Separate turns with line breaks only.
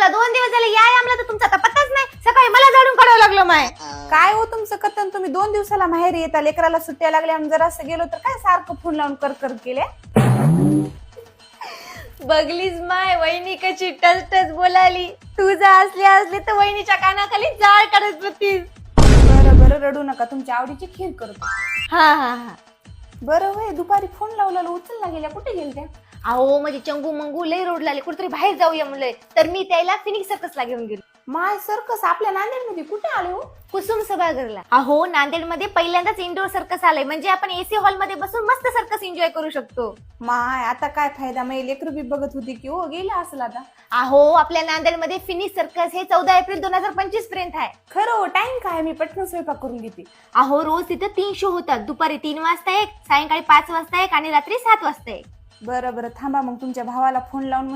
आता 2 दिवस झाले या आम्हाला तर तुमचा आता पत्ताच नाही. सकाळी मला झाडून काढावं लागलं माय.
काय हो तुमचं कथन, तुम्ही 2 दिवसाला माहेरी येता, लेकराला सुट्ट्या लागल्या, जर असं गेलो तर काय सारखं फोन लावून कर केले.
बघलीस माय वहिनी कशी टच बोलाली. तू जर असली तर वहिनीच्या कानाखाली जाळ काढत होतीस.
बरं रडू नका, तुमच्या आवडीची खीर करतो.
हा.
बरं होय, दुपारी फोन लावलेला उचलला गेल्या, कुठे गेलत्या?
अहो म्हणजे चंगू मंगू लय रोडला आले, कुठेतरी बाहेर जाऊया म्हणलंय, तर मी त्याला फिनिक्स सर्कसला घेऊन गेलो.
माय सर्कस आपल्या नांदेडमध्ये कुठे आले हो?
कुसुम सभागृहला. अहो नांदेडमध्ये पहिल्यांदाच इंडोर सर्कस आलंय, म्हणजे आपण एसी हॉल मध्ये बसून मस्त सर्कस एन्जॉय करू शकतो.
माय आता काय फायदा, मी लेकरू बी बघत होती की हो गेला असेल आता.
अहो आपल्या नांदेडमध्ये फिनिक्स सर्कस हे 14 एप्रिल 2025 पर्यंत आहे.
खरं हो, टाइम काय? मी पटकन स्वयंपाक करून घेते.
अहो रोज तिथं 3 शो होतात. दुपारी 3 वाजता एक, सायंकाळी 5 वाजता एक आणि रात्री 7 वाजता एक.
बरं थांबा, मग तुमच्या भावाला फोन लावून